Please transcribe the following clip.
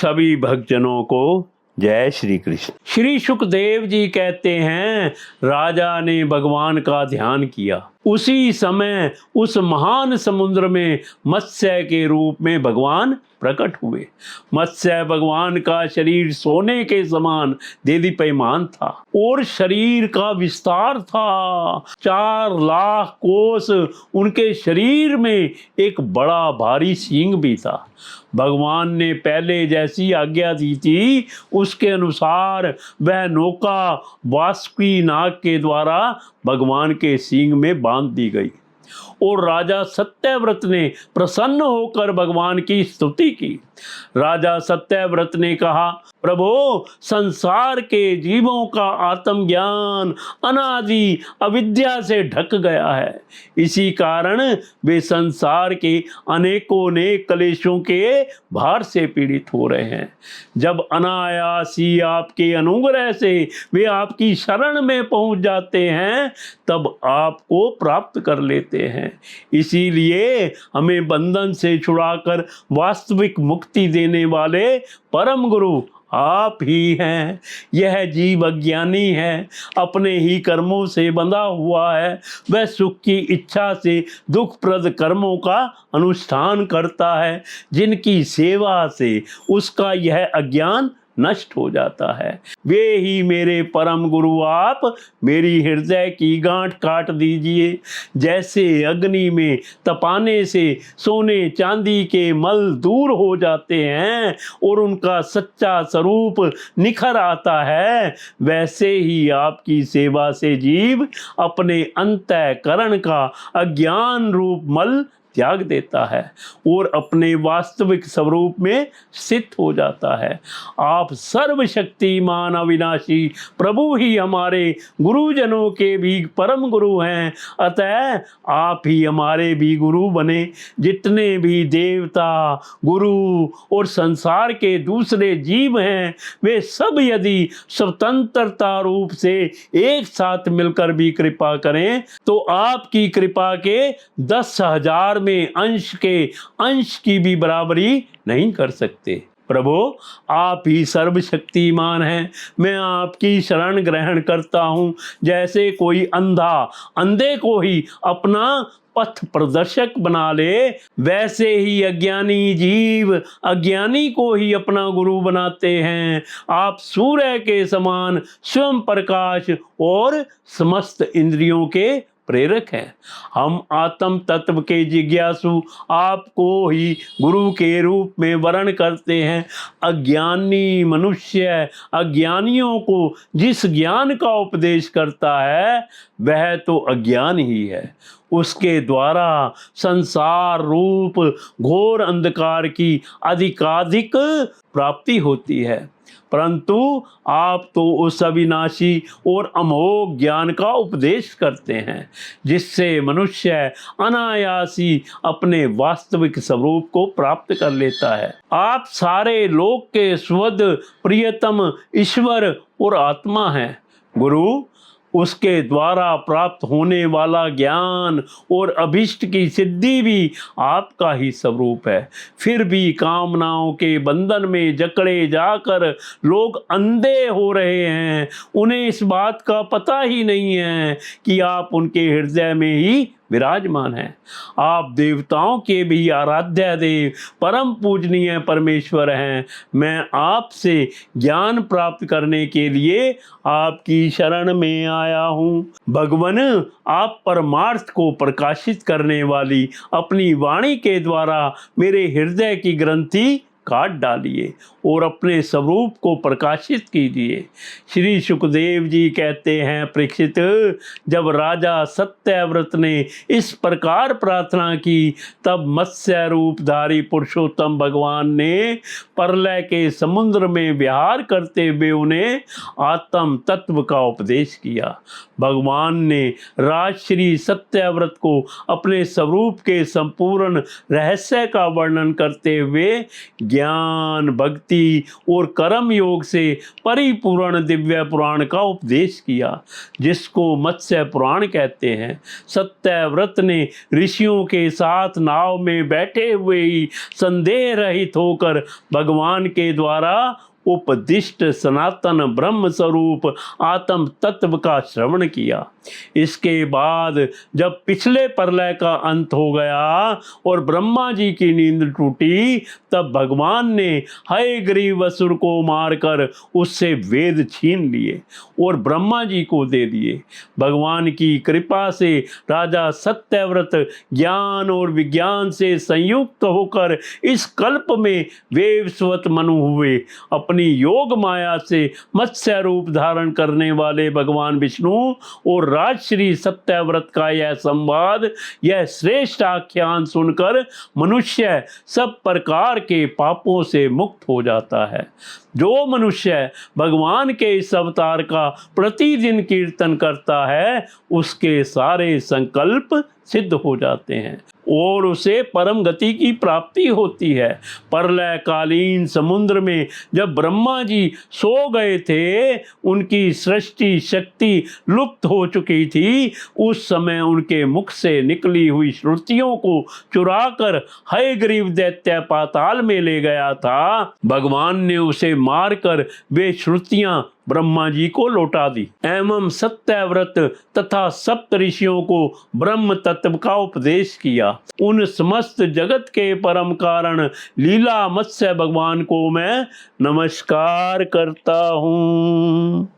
सभी भक्तजनों को जय श्री कृष्ण। श्री सुखदेव जी कहते हैं, राजा ने भगवान का ध्यान किया। उसी समय उस महान समुद्र में मत्स्य के रूप में भगवान प्रकट हुए। मत्स्य भगवान का शरीर सोने के समान देदीप्यमान था और शरीर का विस्तार था। 4 लाख कोस उनके शरीर में एक बड़ा भारी सींग भी था। भगवान ने पहले जैसी आज्ञा दी थी उसके अनुसार वह नौका वासुकी नाग के द्वारा भगवान के सींग में बांध दी गई और राजा सत्यव्रत ने प्रसन्न होकर भगवान की स्तुति की। राजा सत्यव्रत ने कहा, प्रभो, संसार के जीवों का आत्मज्ञान अनादि अविद्या से ढक गया है। इसी कारण वे संसार के अनेकों नेक क्लेशों के भार से पीड़ित हो रहे हैं। जब अनायास ही आपके अनुग्रह से वे आपकी शरण में पहुंच जाते हैं तब आपको प्राप्त कर लेते हैं। इसीलिए हमें बंधन से छुड़ाकर वास्तविक मुक्ति देने वाले परम गुरु आप ही हैं। यह जीव अज्ञानी है, अपने ही कर्मों से बंधा हुआ है। वह सुख की इच्छा से दुखप्रद कर्मों का अनुष्ठान करता है, जिनकी सेवा से उसका यह अज्ञान नष्ट हो जाता है। वे ही मेरे परम गुरु आप मेरी हृदय की गांठ काट दीजिए। जैसे अग्नि में तपाने से सोने चांदी के मल दूर हो जाते हैं और उनका सच्चा स्वरूप निखर आता है, वैसे ही आपकी सेवा से जीव अपने अंतःकरण का अज्ञान रूप मल त्याग देता है और अपने वास्तविक स्वरूप में स्थित हो जाता है। आप सर्वशक्तिमान अविनाशी प्रभु ही हमारे गुरुजनों के भी परम गुरु हैं, अतः आप ही हमारे भी गुरु बने। जितने भी देवता, गुरु और संसार के दूसरे जीव हैं, वे सब यदि स्वतंत्रता रूप से एक साथ मिलकर भी कृपा करें तो आपकी कृपा के 10,000 में अंश की भी बराबरी नहीं कर सकते। प्रभु, आप ही सर्वशक्तिमान हैं। मैं आपकी शरण ग्रहण करता हूँ। जैसे कोई अंधे को ही अपना पथ प्रदर्शक बना ले, वैसे ही अज्ञानी जीव अज्ञानी को ही अपना गुरु बनाते हैं। आप सूर्य के समान स्वयं प्रकाश और समस्त इंद्रियों के प्रेरक हैं। हम आत्म तत्व के जिज्ञासु आपको ही गुरु के रूप में वर्ण करते हैं। अज्ञानी मनुष्य अज्ञानियों को जिस ज्ञान का उपदेश करता है वह तो अज्ञान ही है। उसके द्वारा संसार रूप घोर अंधकार की अधिकाधिक प्राप्ति होती है, परंतु आप तो उस अविनाशी और अमोघ ज्ञान का उपदेश करते हैं जिससे मनुष्य अनायासी अपने वास्तविक स्वरूप को प्राप्त कर लेता है। आप सारे लोक के सुहृद प्रियतम ईश्वर और आत्मा हैं। गुरु, उसके द्वारा प्राप्त होने वाला ज्ञान और अभिष्ट की सिद्धि भी आपका ही स्वरूप है। फिर भी कामनाओं के बंधन में जकड़े जाकर लोग अंधे हो रहे हैं। उन्हें इस बात का पता ही नहीं है कि आप उनके हृदय में ही विराजमान हैं। आप देवताओं के भी आराध्य देव परम पूजनीय परमेश्वर हैं। मैं आपसे ज्ञान प्राप्त करने के लिए आपकी शरण में आया हूँ। भगवन, आप परमार्थ को प्रकाशित करने वाली अपनी वाणी के द्वारा मेरे हृदय की ग्रंथि काट डालिए और अपने स्वरूप को प्रकाशित कीजिए। श्री सुखदेव जी कहते हैं, परीक्षित, जब राजा सत्यव्रत ने इस प्रकार प्रार्थना की तब मत्स्य रूपधारी पुरुषोत्तम भगवान ने प्रलय के समुद्र में विहार करते हुए उन्हें आत्म तत्व का उपदेश किया। भगवान ने राजश्री सत्यव्रत को अपने स्वरूप के संपूर्ण रहस्य का वर्णन करते हुए ज्ञान, भक्ति और कर्म योग से परिपूर्ण दिव्य पुराण का उपदेश किया, जिसको मत्स्य पुराण कहते हैं। सत्यव्रत ने ऋषियों के साथ नाव में बैठे हुए ही संदेह रहित होकर भगवान के द्वारा उपदिष्ट सनातन ब्रह्म स्वरूप आत्म तत्व का श्रवण किया। इसके बाद जब पिछले प्रलय का अंत हो गया और ब्रह्मा जी की नींद टूटी, तब भगवान ने हयग्रीव असुर को मारकर उससे वेद छीन लिए और ब्रह्मा जी को दे दिए। भगवान की कृपा से राजा सत्यव्रत ज्ञान और विज्ञान से संयुक्त होकर इस कल्प में वेवस्वत मनु हुए। अपनी योग माया से मत्स्य रूप धारण करने वाले भगवान विष्णु और राजश्री सत्यव्रत का यह संवाद, यह श्रेष्ठ आख्यान सुनकर मनुष्य सब प्रकार के पापों से मुक्त हो जाता है। जो मनुष्य भगवान के इस अवतार का प्रतिदिन कीर्तन करता है, उसके सारे संकल्प सिद्ध हो जाते हैं और उसे परम गति की प्राप्ति होती है। प्रलय कालीन समुद्र में जब ब्रह्मा जी सो गए थे, उनकी सृष्टि शक्ति लुप्त हो चुकी थी। उस समय उनके मुख से निकली हुई श्रुतियों को चुराकर हयग्रीव दैत्य पाताल में ले गया था। भगवान ने उसे मारकर वे श्रुतियां ब्रह्मा जी को लौटा दी एवं सत्यव्रत तथा सप्त ऋषियों को ब्रह्म तत्व का उपदेश किया। उन समस्त जगत के परम कारण लीला मत्स्य भगवान को मैं नमस्कार करता हूँ।